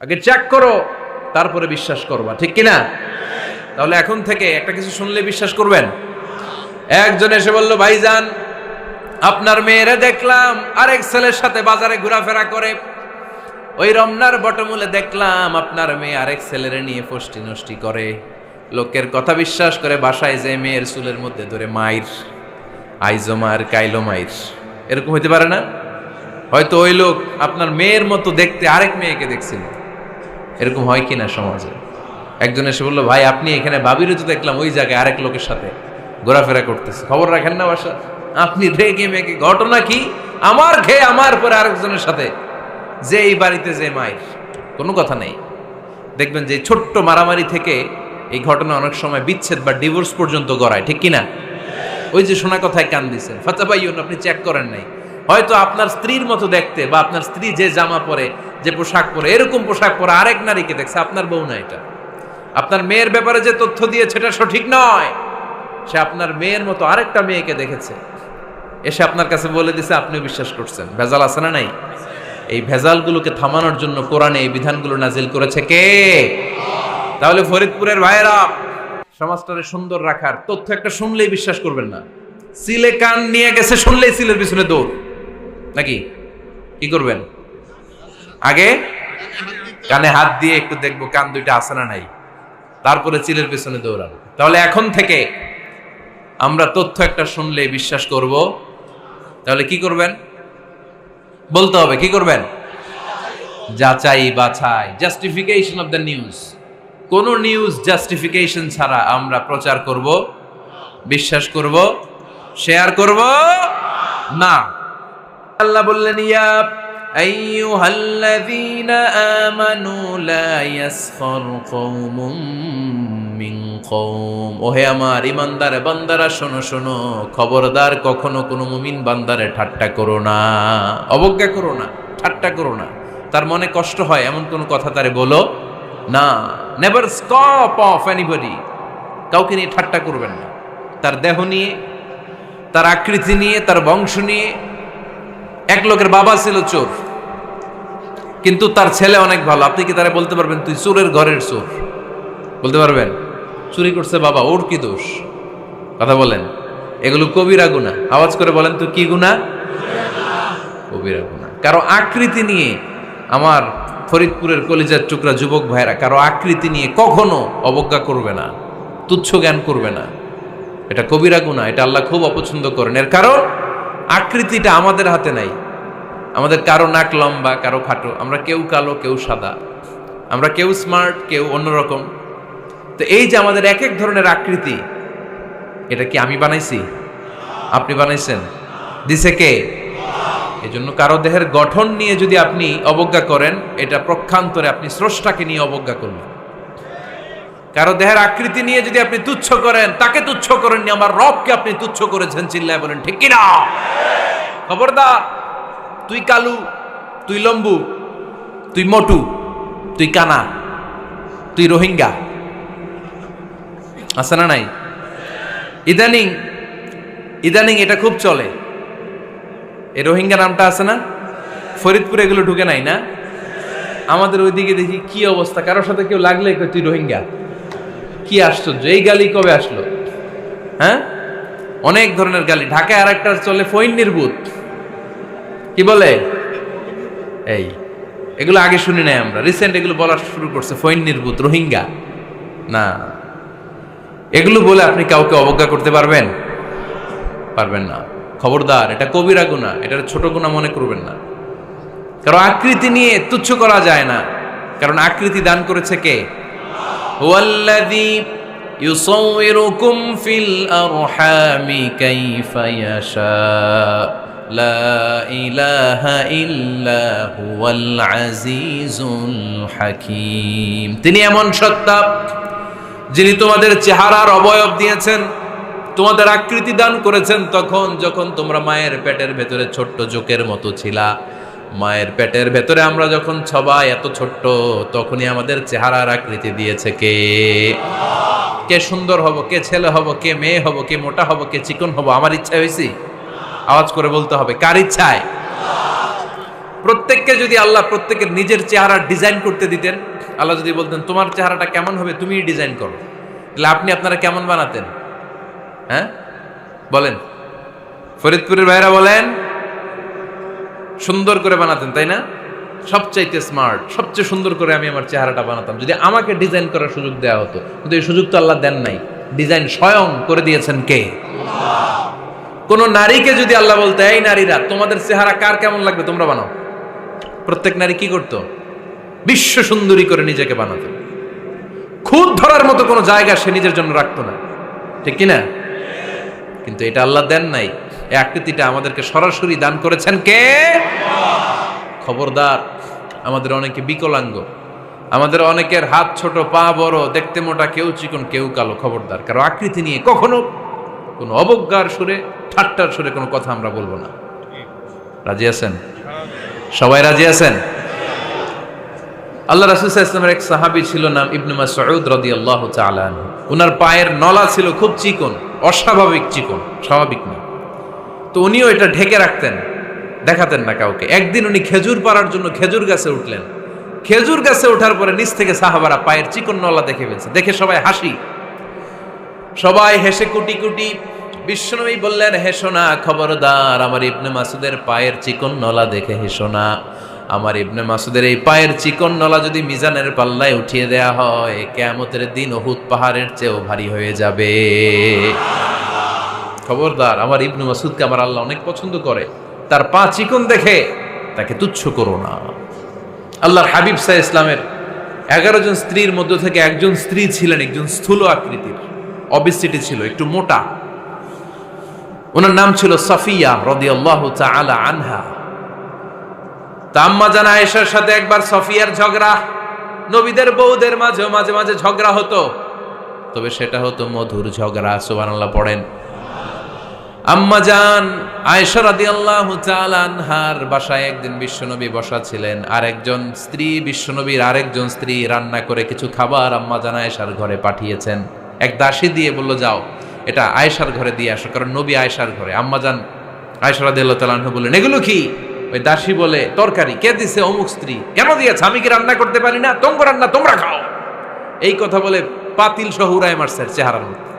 আগে চেক করো, তারপরে বিশ্বাস করবা, ঠিক কিনা? তাহলে এখন থেকে একটা কিছু শুনলে বিশ্বাস করবেন। একজন এসে বলল, ভাইজান আপনার মেয়েরে দেখলাম আরেক ছেলের সাথে বাজারে ঘোরাফেরা করে, ওই রমনার বটমূলে দেখলাম আপনার মেয়ে আরেক ছেলেরে নিয়ে ফষ্টি নষ্টি করে, লোকের কথা বিশ্বাস করে বাসায় যে মেয়ের চুলের মধ্যে ধরে মাইর, আইজো মার কাইলো মাইর। এরকম হইতে পারে না? হয়তো ওই লোক আপনার মেয়ের মতো দেখতে আরেক মেয়েকে দেখছিল। এরকম হয় কিনা সমাজে? একজন এসে বললো, ভাই আপনি এখানে ভাবিরও তো দেখলাম ওই জায়গায় আরেক লোকের সাথে ঘোরাফেরা করতেছে, খবর রাখেন না বাসা? আপনি রেগে মেগে, ঘটনা কি? আমার খেয়ে আমার পরে আরেকজনের সাথে, যে এই বাড়িতে যে মায়ের কোনো কথা নেই। দেখবেন যে ছোট্ট মারামারি থেকে এই ঘটনা অনেক সময় বিচ্ছেদ বা ডিভোর্স পর্যন্ত গড়ায়, ঠিক কিনা? ওই যে শোনা কথায় কান দিচ্ছেন, ফাতাবাইয়ুন, আপনি চেক করেন নাই। হয়তো আপনার স্ত্রীর মতো দেখতে বা আপনার স্ত্রী যে জামা পরে, যে পোশাক পরে, এরকম পোশাক পরে আরেক নারীকে দেখছে, আপনার বউ না এটা। আপনার মেয়ের ব্যাপারে যে তথ্য দিয়েছে এটা সঠিক নয়, সে আপনার মেয়ের মতো আরেকটা মেয়েকে দেখেছে, এসে আপনার কাছে বলে দিছে, আপনিও বিশ্বাস করছেন। ভেজাল আছে না নাই? এই ভেজালগুলোকে থামানোর জন্য কোরআনে এই বিধানগুলো নাজিল করেছে কে? তাহলে ফরিদপুরের ভাইয়েরা, সমাজটারে সুন্দর রাখার তথ্য একটা শুনলেই বিশ্বাস করবেন না। সিলে কান নিয়ে গেছে শুনলেই সিলের পিছনে দৌড়, নাকি? কি করবেন? আগে কানে হাত দিয়ে একটু দেখবো কান দুইটা আছে না নাই, তারপরে চিলের পিছনে দৌড়াবো। তাহলে এখন থেকে আমরা তথ্য একটা শুনলেই বিশ্বাস করব। তাহলে কি করবেন? বলতে হবে কি করবেন? যাচাই বাছাই, জাস্টিফিকেশন অফ দ্য নিউজ। কোন নিউজ জাস্টিফিকেশন ছাড়া আমরা প্রচার করব, বিশ্বাস করব, শেয়ার করব না। আল্লাহ বললেন, ইয়া আইয়ুহাল্লাযীনা আমানু লা ইয়াসখার কওমুম মিন কওম। ওহে আমার ঈমানদার বান্দারা, শোনো শোনো, খবরদার কখনো কোনো মুমিন বান্দারে ঠাট্টা করো না, অবজ্ঞা করো না, ঠাট্টা করো না। তার মনে কষ্ট হয় এমন কোনো কথা তারে বলো না। Never scoff of anybody. কাউকে নিয়ে ঠাট্টা করবেন না, তার দেহ নিয়ে, তার আকৃতি নিয়ে, তার বংশ নিয়ে। এক লোকের বাবা ছিল চোর, কিন্তু তার ছেলে অনেক ভালো। আপনি কি তারা বলতে পারবেন তুই চোরের ঘরের চোর? বলতে পারবেন? চুরি করছে বাবা, ওর কি দোষ? কথা বলেন। এগুলো কবিরা গুনাহ। আওয়াজ করে বলেন তো, কি গুনাহ? কবিরা গুনাহ। কারো আকৃতি নিয়ে, আমার ফরিদপুরের কলিজার টুকরা যুবক ভাইরা, কারো আকৃতি নিয়ে কখনো অবজ্ঞা করবে না, তুচ্ছ জ্ঞান করবে না। এটা কবিরা গুনাহ, এটা আল্লাহ খুব অপছন্দ করেন। এর কারণ আকৃতিটা আমাদের হাতে নাই। আমাদের কারো নাক লম্বা, কারো খাটো, আমরা কেউ কালো, কেউ সাদা, আমরা কেউ স্মার্ট, কেউ অন্যরকম। তো এই যে আমাদের এক এক ধরনের আকৃতি, এটা কি আমি বানাইছি? আপনি বানাইছেন? দিছে কে? এই জন্য কারো দেহের গঠন নিয়ে যদি আপনি অবজ্ঞা করেন, এটা প্রক্ষান্তরে আপনি স্রষ্টাকে নিয়ে অবজ্ঞা করলেন। কারো দেহের আকৃতি নিয়ে যদি আপনি তুচ্ছ করেন, তাকে তুচ্ছ করেননি, আমার রবকে আপনি তুচ্ছ করেছেন। চিল্লায় বলেন ঠিক কিনা? খবরদার, তুই কালু, তুই লম্বু, তুই মোটু, তুই কানা, তুই রোহিঙ্গা, আছে না নাই? ইদানিং ইদানিং এটা খুব চলে। এই রোহিঙ্গা নামটা আছে না? ফরিদপুরে এগুলো ঢুকে নাই না? আমাদের ওইদিকে দেখি কি অবস্থা, কারোর সাথে কেউ লাগলে তুই রোহিঙ্গা। কি আশ্চর্য, এই গালি কবে আসলো? হ্যাঁ, অনেক ধরনের গালি। ঢাকায় আর একটা চলে ফইন নির্বুত, কি বলে? এই এগুলো আগে শুনি নাই আমরা, রিসেন্ট এগুলো বলা শুরু করছে। ফইন নির্বুত, রোহিঙ্গা না। এগুলো বলে আপনি কাউকে অবজ্ঞা করতে পারবেন? পারবেন না। খবরদার, এটা কবিরা গুনাহ, এটা ছোট গুনাহ মনে করবেন না। কারণ আকৃতি নিয়ে তুচ্ছ করা যায় না, কারণ আকৃতি দান করেছে কে? হুয়াল্লাযী ইউসাউইরুকুম ফিল আরহামি কাইফা ইয়াশা লা ইলাহা ইল্লা হুয়াল আজিজুল হাকীম। তিনি এমন সত্তা, যিনি তোমাদের চেহারার অবয়ব দিয়েছেন, তোমাদের আকৃতি দান করেছেন তখন যখন তোমরা মায়ের পেটের ভেতরে ছোট্ট জোকের মতো ছিলা। মায়ের পেটের ভেতরে আমরা যখন সবাই এত ছোট্ট, তখনই আমাদের চেহারার আকৃতি দিয়েছে কে? কে সুন্দর হব, কে ছেলে হব, কে মেয়ে হব, কে মোটা হব, কে চিকন হব আমার ইচ্ছা হয়েছি? আওয়াজ করে বলতে হবে, কার ইচ্ছায়? প্রত্যেককে যদি আল্লাহ প্রত্যেকের নিজের চেহারা ডিজাইন করতে দিতেন, আল্লাহ যদি বলতেন তোমার চেহারাটা কেমন হবে তুমিই ডিজাইন করো, তাহলে আপনি আপনারা কেমন বানাতেন? হ্যাঁ বলেন, ফরিদপুরের ভাইরা বলেন, সুন্দর করে বানাতেন তাই না? সবচাইতে স্মার্ট, সবচেয়ে সুন্দর করে আমি আমার চেহারাটা বানাতাম যদি আমাকে ডিজাইন করার সুযোগ দেওয়া হতো। কিন্তু এই সুযোগ তো আল্লাহ দেন নাই। ডিজাইন স্বয়ং করে দিয়েছেন কে? কোন নারীকে যদি আল্লাহ বলতে এই নারীরা তোমাদের চেহারা কার কেমন লাগবে তোমরা বানাও, প্রত্যেক নারী কি করতো? বিশ্ব সুন্দরী করে নিজেকে বানাতো। খুদ ধরার মতো কোনো জায়গা সে নিজের জন্য রাখতো না, ঠিক কিনা? কিন্তু এটা আল্লাহ দেন নাই। এই আকৃতিটা আমাদেরকে সরাসরি দান করেছেন কে? খবরদার, আমাদের অনেকে বিকলাঙ্গ, আমাদের অনেকের হাত ছোট, পা বড়, দেখতে মোটা, কেউ চিকন কেউ কালো। খবরদার, কারো আকৃতি নিয়ে কখনো কোনো অবজ্ঞার সুরে, ঠাট্টার সুরে কোনো কথা আমরা বলবো না। রাজি আছেন? সবাই রাজি আছেন? আল্লাহ রাসূল সাল্লাল্লাহু আলাইহি ওয়াসাল্লামের এক সাহাবী ছিল, নাম ইবনে মাসউদ রাদিয়াল্লাহু তাআলা আনহু। ওনার পায়ের নলা ছিল খুব চিকন, অস্বাভাবিক চিকন, স্বাভাবিক না। তো উনিও এটা ঢেকে রাখতেন, দেখাতেন না কাউকে। একদিন উনি খেজুর পাড়ার জন্য খেজুর গাছে উঠলেন। খেজুর গাছে ওঠার পরে নিচ থেকে সাহাবারা পায়ের চিকন নলা দেখে ফেলছে। দেখে সবাই হাসি, সবাই হেসে কুটি কুটি। বিশ্বনবী বললেন, হেসো না, খবরদার, আমার ইবনে মাসুদের পায়ের চিকন নলা দেখে হেসো না। আমার ইবনে মাসুদের এই পায়ের চিকন নলা যদি মিজানের পাল্লায় উঠিয়ে দেয়া হয়, কিয়ামতের দিন উহুদ পাহাড়ের চেয়েও ভারী হয়ে যাবে। খবরদার, আমার ইবনে মাসুদকে আমার আল্লাহ অনেক পছন্দ করে, তার পা চিকন দেখে তাকে তুচ্ছ করো না। আল্লাহর হাবিব সাল্লাল্লাহু আলাইহি ইসলামের 11 জন স্ত্রীর মধ্য থেকে একজন স্ত্রী ছিলেন একজন স্থূল আকৃতির, অবিসিটি ছিল, একটু মোটা। ওনার নাম ছিল সাফিয়া রাদিয়াল্লাহু তাআলা আনহা। আম্মা জান আয়েশার সাথে একবার সাফিয়ার ঝগড়া। নবীদের বউদের মাঝে মাঝে মাঝে ঝগড়া হতো, তবে সেটা হতো মধুর ঝগড়া। সুবহানাল্লাহ পড়েন। আম্মা জান আয়েশা রাদিয়াল্লাহু তাআলা আনহার বাসায় একদিন বিশ্বনবী বসা ছিলেন। আরেকজন স্ত্রী, বিশ্বনবীর আরেকজন স্ত্রী রান্না করে কিছু খাবার আম্মা জান আয়েশার ঘরে পাঠিয়েছেন। এক দাসী দিয়ে বলল, যাও এটা আয়েশার ঘরে দিয়ে আসো, কারণ নবী আয়েশার ঘরে। আম্মা জান আয়েশা রাদিয়াল্লাহু তাআলা আনহা বললেন, এগুলো কি? ওই দাসী বলে, তরকারি। কে দিছে? অমুক স্ত্রী। কেন দিয়েছে? আমি কি রান্না করতে পারি না? তোমরা রান্না তোমরা খাও। এই কথা বলে পাতিল সহ উড়ায় মারছে চেহারার মধ্যে।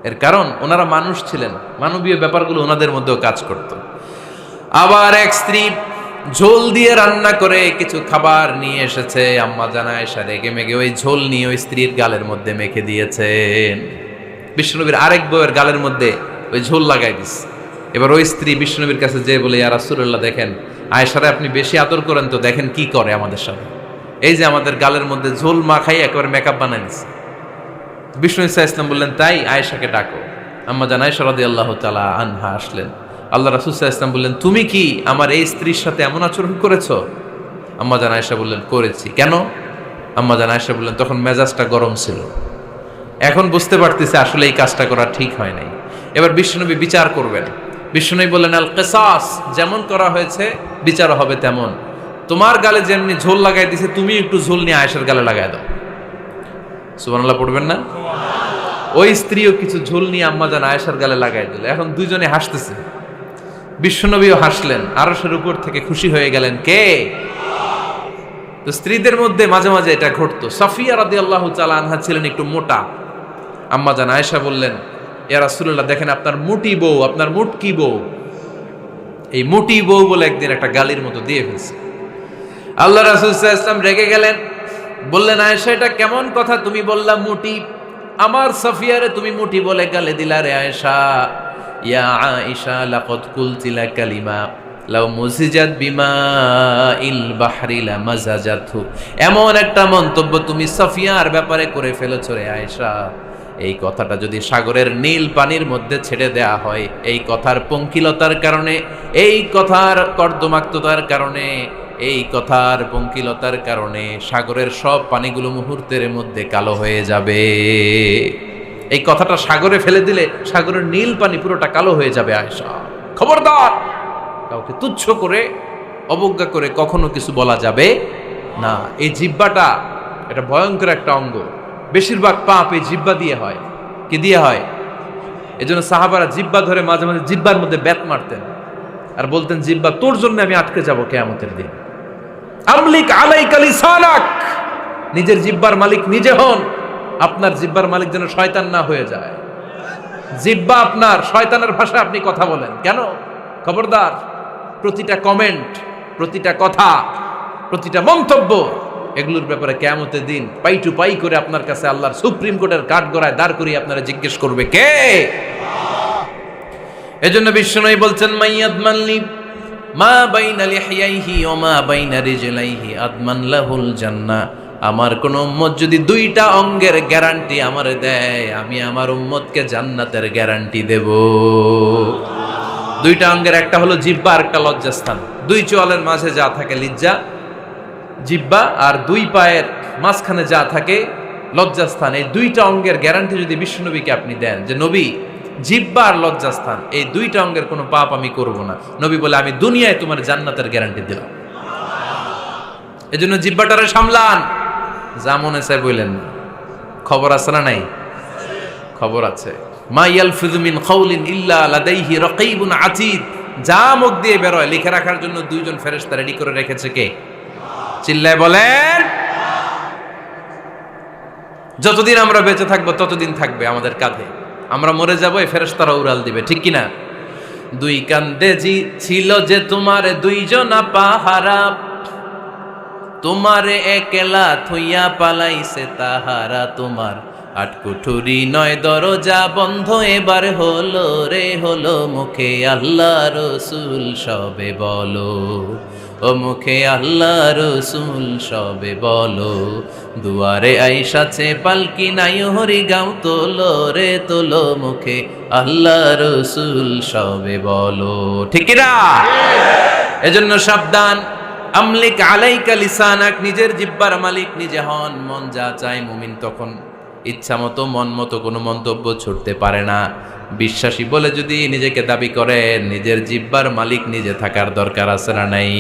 এর কারণ ওনারা মানুষ ছিলেন, মানবীয় ব্যাপারগুলো ওনাদের মধ্যেও কাজ করত। আবার এক স্ত্রী ঝোল দিয়ে রান্না করে কিছু খাবার নিয়ে এসেছে। আম্মা জান আয়েশা রেগে মেগে ওই ঝোল নিয়ে ওই স্ত্রীর গালের মধ্যে মেখে দিয়েছেন। বিশ্বনবীর আরেক বউয়ের গালের মধ্যে ওই ঝোল লাগাই দিস। এবার ওই স্ত্রী বিশ্বনবীর কাছে যেয়ে বলে, ইয়া রাসূলুল্লাহ, দেখেন আয়েশারে আপনি বেশি আদর করেন তো, দেখেন কি করে আমাদের সাথে। এই যে আমাদের গালের মধ্যে ঝোল মাখাই একেবারে মেকআপ বানাই দিচ্ছে। বিষ্ণু ইসা ইসলাম বললেন, তাই আয়েশাকে ডাকো। আম্মা জান আয়েশা রাদিয়াল্লাহু তাআলা আনহা আসলেন। আল্লাহ রাসূল সাল্লাল্লাহু আলাইহি ওয়াসাল্লাম বললেন, তুমি কি আমার এই স্ত্রীর সাথে এমন আচরণ করেছো? আম্মা জান আয়েশা বললেন, করেছি। কেন? আম্মা জান আয়েশা বললেন, তখন মেজাজটা গরম ছিল, এখন বুঝতে পারতেছে আসলে এই কাজটা করা ঠিক হয় নাই। এবার বিশ্বনবী বিচার করবেন। বিশ্বনবী বললেন, আল কিসাস, যেমন করা হয়েছে বিচার হবে তেমন। তোমার গালে যেমনি ঝোল লাগাই দিছে, তুমি একটু ঝোল নিয়ে আয়েশার গালে লাগাই দাও। সুবহানাল্লাহ পড়বেন না? ওই স্ত্রীও কিছু ঝোল নিয়ে আম্মা জান আয়েশার গালে লাগাই দিল। এখন দুইজনে হাসতেছে, বিশ্বনবীও হাসলেন, আরশের উপর থেকে খুশি হয়ে গেলেন কে? তো স্ত্রীদের মধ্যে মাঝে মাঝে এটা ঘটতো। সাফিয়া রাদিয়াল্লাহু তাআলা আনহা ছিলেন একটু মোটা। আম্মা জান আয়েশা বললেন, ইয়া রাসূলুল্লাহ, দেখেন আপনার মুটি বউ, আপনার মুটকি বউ, এই মুটি বউ বলে একদিন একটা গালির মতো দিয়ে ফেলছে। আল্লাহ রাসূল সাল্লাল্লাহু আলাইহি ওয়াসাল্লাম রেগে গেলেন, বললেন, আয়েশা এটা কেমন কথা? তুমি বললা মুটি, আমার সাফিয়ারে তুমি মুটি বলে গালে দিলা রে আয়েশা। ইয়া আয়েশা লাকাদ কুলতি লা কালিমা লাউ মুজিজাত বিমাইল বাহরি লামাজাজাতহু। এমন একটা মন্তব্য তুমি সাফিয়ার ব্যাপারে করে ফেলেছো রে আয়েশা, এই কথাটা যদি সাগরের নীল পানির মধ্যে ছেড়ে দেয়া হয়, এই কথার পঙ্কিলতার কারণে, এই কথার কর্দমাক্ততার কারণে, এই কথার পঙ্কিলতার কারণে সাগরের সব পানিগুলো মুহূর্তের মধ্যে কালো হয়ে যাবে। এই কথাটা সাগরে ফেলে দিলে সাগরের নীল পানি পুরোটা কালো হয়ে যাবে। আয়েশা, খবরদার, কাউকে তুচ্ছ করে অবজ্ঞা করে কখনো কিছু বলা যাবে না। এই জিহ্বাটা এটা ভয়ঙ্কর একটা অঙ্গ। বেশিরভাগ পাপ এই জিহ্বা দিয়ে হয়। কি দিয়ে হয়? এজন্য সাহাবারা জিহ্বা ধরে মাঝে মাঝে জিহ্বার মধ্যে ব্যাত মারতেন। আর বলতেন জিহ্বা তোর জন্য আমি আটকে যাব কিয়ামতের দিন। আমলিক আলাইকা লিসানাক, নিজের জিহ্বার মালিক নিজে হন। আপনার জিহ্বার মালিক যেন শয়তান না হয়ে যায়। জিহ্বা আপনার, শয়তানের ভাষায় আপনি কথা বলেন কেন? খবরদার, প্রতিটা কমেন্ট, প্রতিটা কথা, প্রতিটা মন্তব্য, এগুলোর ব্যাপারে কিয়ামতের দিন পাই টু পাই করে আপনার কাছে আল্লাহর সুপ্রিম কোর্টের কাঠগড়ায় দাঁড় করিয়ে আপনারা জিজ্ঞেস করবে কে? এজন্য বিশ্বনবী বলছেন মাইয়াদমানলি মা বাইনা লিহিয়াইহি ওয়া মা বাইনা রিজলাইহি আদমান লাহুল জান্নাহ। আমার কোন উম্মত যদি দুইটা অঙ্গের গ্যারান্টি আমারে দেয়, আমি আমার উম্মতকে জান্নাতের গ্যারান্টি দেব। দুইটা অঙ্গের, একটা হলো জিহ্বা আর একটা লজ্জাস্থান। দুই চোয়ালের মাঝে যা থাকে লিজ্জা জিহ্বা, আর দুই পায়ের মাঝখানে যা থাকে লজ্জাস্থান। এই দুইটা অঙ্গের গ্যারান্টি যদি বিশ্বনবীকে আপনি দেন যে নবী জিহ্বা আর লজ্জাস্থান এই দুইটা অঙ্গের কোনো পাপ আমি করব না, নবী বলে আমি দুনিয়ায় তোমার জান্নাতের গ্যারান্টি দিলাম। এজন্য জিহ্বাটারে সামলান, যা মনে চায় বললেন না। খবর আছে না নাই? খবর আছে। মা ইয়ালফিযু মিন কাউলিন ইল্লা লাদাইহি রাকীবুন আতীদ। যা মুখ দিয়ে বের হয় লিখে রাখার জন্য দুইজন ফেরেশতা রেডি করে রেখেছে কে? চিল্লায় বলেন। যতদিন আমরা বেঁচে থাকবো ততদিন থাকবে আমাদের কাঁধে। আমরা মরে যাবো, এই ফেরেশতারা উড়াল দিবে, ঠিক কিনা? দুই কান্দে জি ছিল যে তোমার দুইজনা পাহারা, তোমারে একলা থইয়া পালাইছে তাহারা। তোমার আটকুঠুরি নয় দরজা বন্ধ এবার হলো রে হলো। মুখে আল্লাহ রসুল সবে বলো, ও মুখে আল্লাহ রসুল সবে বলো। দুয়ারে আইসাছে পালকি নাই হরি গাও তোলো রে তোলো। মুখে আল্লাহ রসুল সবে বলো, ঠিক না? এজন্য সাবধান। আমলিক আলাইকা লিসানাক, নিজের জিহ্বার মালিক নিজে হন। মন যা চায় মুমিন তখন ইচ্ছা মতো মন মতো কোনো মন্তব্য ছুটতে পারে না। বিশ্বাসী বলে যদি নিজেকে দাবি করেন, নিজের জিহ্বার মালিক নিজে থাকার দরকার আছে না নাই?